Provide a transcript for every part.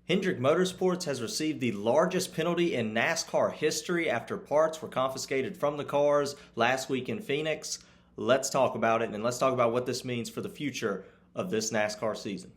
Hendrick Motorsports has received the largest penalty in NASCAR history after parts were confiscated from the cars last week in Phoenix. Let's talk about it, and let's talk about what this means for the future of this NASCAR season.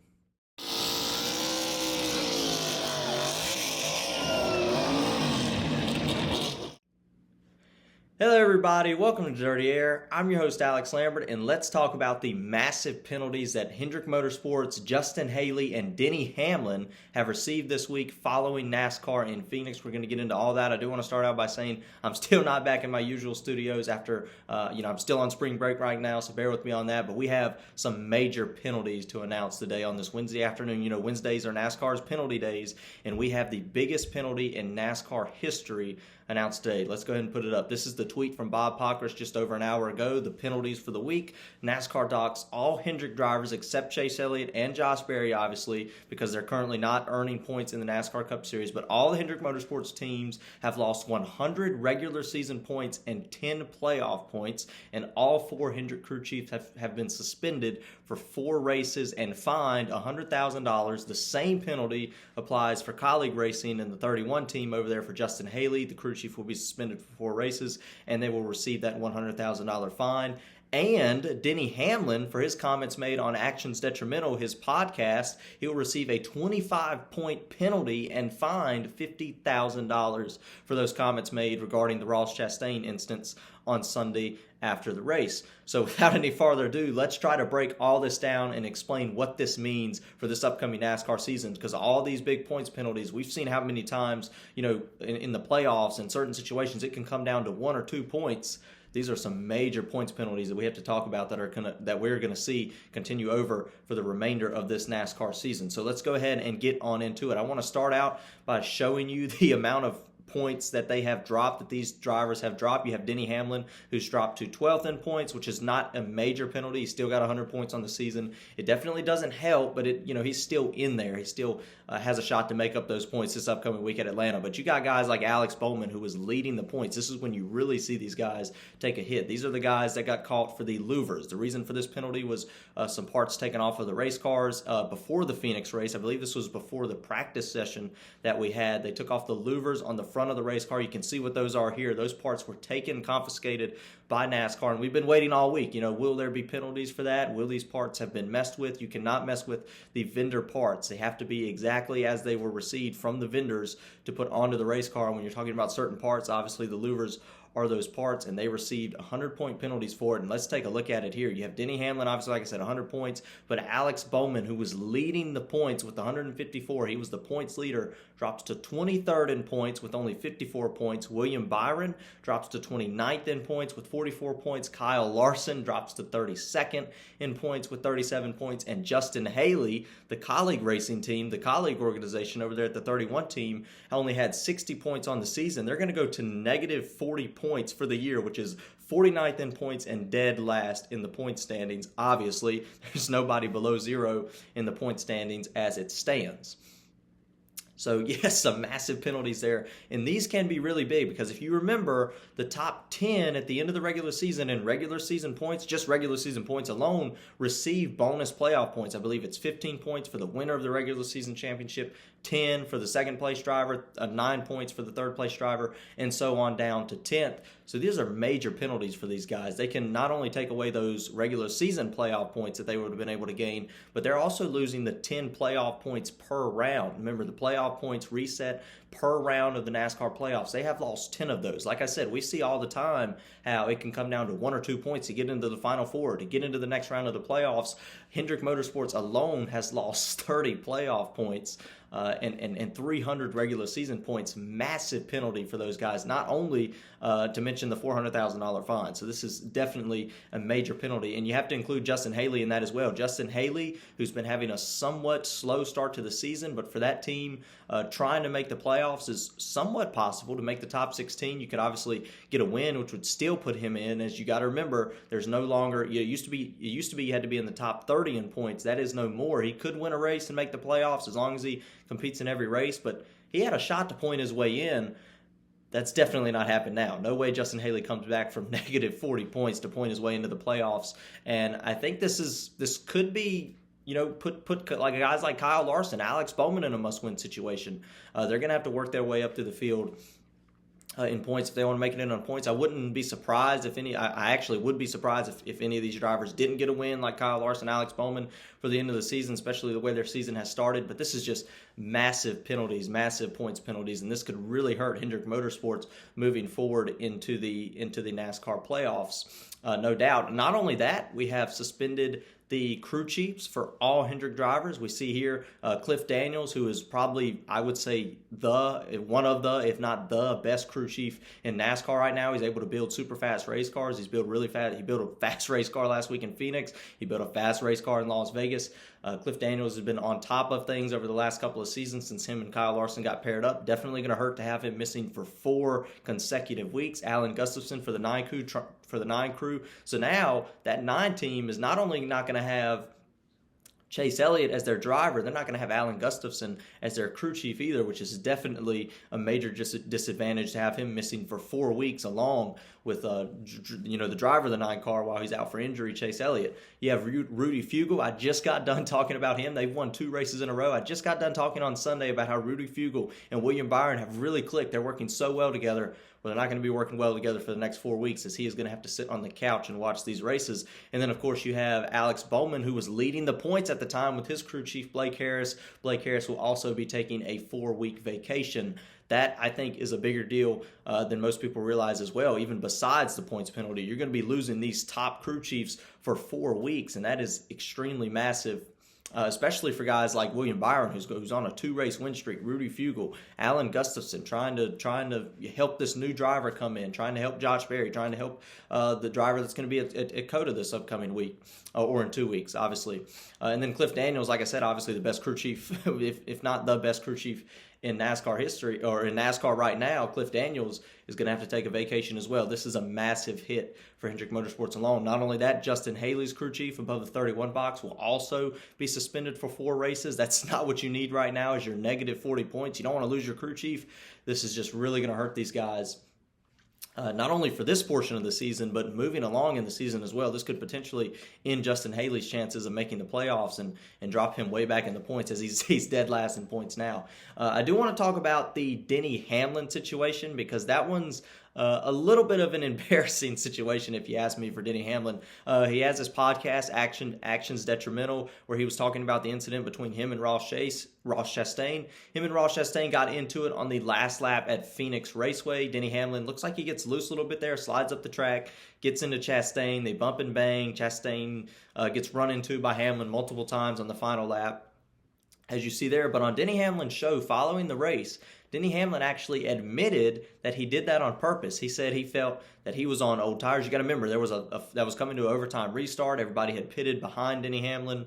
Hello everybody, welcome to Dirty Air. I'm your host Alex Lambert, and let's talk about the massive penalties that Hendrick Motorsports, Justin Haley, and Denny Hamlin have received this week following NASCAR in Phoenix. We're going to get into all that. I do want to start out by saying I'm still not back in my usual studios after, I'm still on spring break right now, so bear with me on that. But we have some major penalties to announce today on this Wednesday afternoon. Wednesdays are NASCAR's penalty days, and we have the biggest penalty in NASCAR history announced today. Let's go ahead and put it up. This is the tweet from Bob Pockris just over an hour ago. The penalties for the week. NASCAR docks all Hendrick drivers except Chase Elliott and Josh Berry, obviously, because they're currently not earning points in the NASCAR Cup Series. But all the Hendrick Motorsports teams have lost 100 regular season points and 10 playoff points. And all four Hendrick crew chiefs have been suspended for 4 races and fined $100,000. The same penalty applies for Colleague Racing and the 31 team over there for Justin Haley. The crew chief will be suspended for 4 races, and they will receive that $100,000 fine. And Denny Hamlin, for his comments made on Actions Detrimental, his podcast, he will receive a 25-point penalty and fined $50,000 for those comments made regarding the Ross Chastain instance on Sunday after the race. So without any further ado, let's try to break all this down and explain what this means for this upcoming NASCAR season, because all these big points penalties, we've seen how many times, in the playoffs, in certain situations, it can come down to 1 or 2 points. These are some major points penalties that we have to talk about that we're going to see continue over for the remainder of this NASCAR season. So let's go ahead and get on into it. I want to start out by showing you the amount of points that they have dropped, that these drivers have dropped. You have Denny Hamlin, who's dropped to 12th in points, which is not a major penalty. He's still got 100 points on the season. It definitely doesn't help, but he's still in there. He still has a shot to make up those points this upcoming week at Atlanta. But you got guys like Alex Bowman, who was leading the points. This is when you really see these guys take a hit. These are the guys that got caught for the louvers. The reason for this penalty was some parts taken off of the race cars before the Phoenix race. I believe this was before the practice session that we had. They took off the louvers on the front of the race car. You can see what those are here. Those parts were taken, confiscated by NASCAR, and we've been waiting all week. Will there be penalties for that? Will these parts have been messed with? You cannot mess with the vendor parts. They have to be exactly as they were received from the vendors to put onto the race car. And when you're talking about certain parts, obviously the louvers are those parts, and they received 100-point penalties for it. And let's take a look at it here. You have Denny Hamlin, obviously, like I said, 100 points, but Alex Bowman, who was leading the points with 154, he was the points leader, drops to 23rd in points with only 54 points. William Byron drops to 29th in points with 44 points. Kyle Larson drops to 32nd in points with 37 points. And Justin Haley, the Colleague Racing team, the Colleague organization over there at the 31 team, only had 60 points on the season. They're going to go to negative 40 points for the year, which is 49th in points and dead last in the point standings. Obviously, there's nobody below 0 in the point standings as it stands. So yes, some massive penalties there. And these can be really big because if you remember, the top 10 at the end of the regular season in regular season points, just regular season points alone, receive bonus playoff points. I believe it's 15 points for the winner of the regular season championship, 10 for the second place driver, 9 points for the third place driver, and so on down to 10th. So these are major penalties for these guys. They can not only take away those regular season playoff points that they would have been able to gain, but they're also losing the 10 playoff points per round. Remember, the playoff points reset per round of the NASCAR playoffs. They have lost 10 of those. Like I said, we see all the time how it can come down to 1 or 2 points to get into the Final Four, to get into the next round of the playoffs. Hendrick Motorsports alone has lost 30 playoff points and 300 regular season points. Massive penalty for those guys, not only to mention the $400,000 fine. So this is definitely a major penalty, and you have to include Justin Haley in that as well. Justin Haley, who's been having a somewhat slow start to the season, but for that team, trying to make the playoffs is somewhat possible. To make the top 16, you could obviously get a win, which would still put him in. As you got to remember, there's no longer, it used to be you had to be in the top 30 in points. That is no more. He could win a race and make the playoffs as long as he competes in every race, but he had a shot to point his way in. That's definitely not happened now. No way Justin Haley comes back from negative 40 points to point his way into the playoffs. And I think this could be put like guys like Kyle Larson, Alex Bowman in a must-win situation. They're going to have to work their way up through the field in points if they want to make it in on points. I wouldn't be surprised if any. I actually would be surprised if any of these drivers didn't get a win, like Kyle Larson, Alex Bowman, for the end of the season, especially the way their season has started. But this is just massive penalties, massive points penalties, and this could really hurt Hendrick Motorsports moving forward into the NASCAR playoffs. No doubt. Not only that, we have suspended the crew chiefs for all Hendrick drivers. We see here Cliff Daniels, who is probably, I would say, one of the, if not the best crew chief in NASCAR right now. He's able to build super fast race cars. He's built really fast. He built a fast race car last week in Phoenix. He built a fast race car in Las Vegas. Cliff Daniels has been on top of things over the last couple of seasons since him and Kyle Larson got paired up. Definitely going to hurt to have him missing for 4 consecutive weeks. Alan Gustafson for the 9 crew. So now that 9 team is not only not going to have Chase Elliott as their driver, they're not going to have Alan Gustafson as their crew chief either, which is definitely a major disadvantage to have him missing for 4 weeks along with the driver of the 9 car while he's out for injury, Chase Elliott. You have Rudy Fugle. I just got done talking about him. They've won 2 races in a row. I just got done talking on Sunday about how Rudy Fugle and William Byron have really clicked. They're working so well together. Well, they're not going to be working well together for the next 4 weeks, as he is going to have to sit on the couch and watch these races. And then, of course, you have Alex Bowman, who was leading the points at the time with his crew chief, Blake Harris. Blake Harris will also be taking a 4-week vacation. That, I think, is a bigger deal than most people realize as well. Even besides the points penalty, you're going to be losing these top crew chiefs for 4 weeks, and that is extremely massive. Especially for guys like William Byron, who's on a 2-race win streak, Rudy Fugle, Alan Gustafson, trying to help this new driver come in, trying to help Josh Berry, trying to help the driver that's going to be at COTA this upcoming week, or in 2 weeks, obviously. And then Cliff Daniels, like I said, obviously the best crew chief, if not the best crew chief in NASCAR history, or in NASCAR right now. Cliff Daniels is going to have to take a vacation as well. This is a massive hit for Hendrick Motorsports alone. Not only that, Justin Haley's crew chief above the 31 box will also be suspended for 4 races. That's not what you need right now, is your negative 40 points. You don't want to lose your crew chief. This is just really going to hurt these guys. Not only for this portion of the season, but moving along in the season as well. This could potentially end Justin Haley's chances of making the playoffs and drop him way back in the points, as he's dead last in points now. I do want to talk about the Denny Hamlin situation, because that one's a little bit of an embarrassing situation, if you ask me, for Denny Hamlin. He has this podcast, Actions Detrimental, where he was talking about the incident between him and Ross Chastain. Him and Ross Chastain got into it on the last lap at Phoenix Raceway. Denny Hamlin looks like he gets loose a little bit there, slides up the track, gets into Chastain. They bump and bang. Chastain gets run into by Hamlin multiple times on the final lap, as you see there. But on Denny Hamlin's show following the race, Denny Hamlin actually admitted that he did that on purpose. He said he felt that he was on old tires. You got to remember, there was that was coming to an overtime restart. Everybody had pitted behind Denny Hamlin.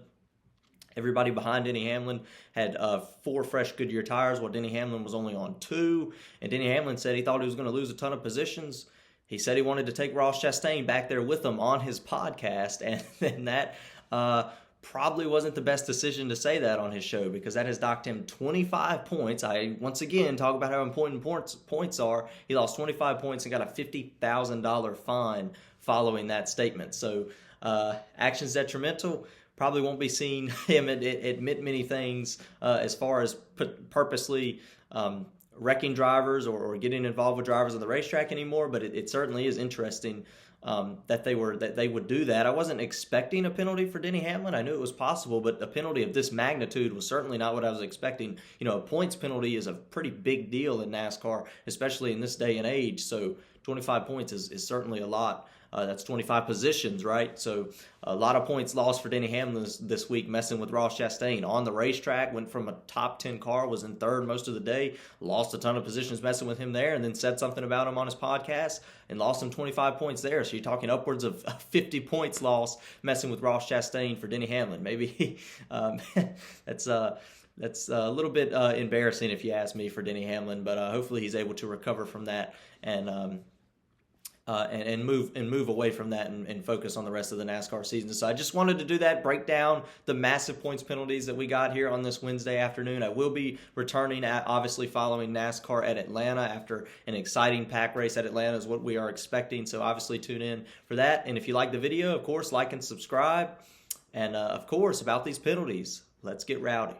Everybody behind Denny Hamlin had 4 fresh Goodyear tires, while Denny Hamlin was only on 2. And Denny Hamlin said he thought he was going to lose a ton of positions. He said he wanted to take Ross Chastain back there with him on his podcast, and then that probably wasn't the best decision to say that on his show, because that has docked him 25 points. I once again talk about how important points are. He lost 25 points and got a $50,000 fine following that statement. So Actions Detrimental, probably won't be seeing him admit many things as far as purposely wrecking drivers or getting involved with drivers on the racetrack anymore, but it certainly is interesting that they would do that. I wasn't expecting a penalty for Denny Hamlin. I knew it was possible, but a penalty of this magnitude was certainly not what I was expecting. A points penalty is a pretty big deal in NASCAR, especially in this day and age. So 25 points is certainly a lot. That's 25 positions, right? So a lot of points lost for Denny Hamlin this week messing with Ross Chastain. On the racetrack, went from a top 10 car, was in 3rd most of the day, lost a ton of positions messing with him there, and then said something about him on his podcast and lost him 25 points there. So you're talking upwards of 50 points lost messing with Ross Chastain for Denny Hamlin. Maybe that's a little bit embarrassing, if you ask me, for Denny Hamlin, but hopefully he's able to recover from that and move away from that and focus on the rest of the NASCAR season. So I just wanted to do that, break down the massive points penalties that we got here on this Wednesday afternoon. I will be returning obviously following NASCAR at Atlanta after an exciting pack race at Atlanta is what we are expecting. So obviously tune in for that. And if you like the video, of course, like and subscribe. And of course, about these penalties, let's get rowdy.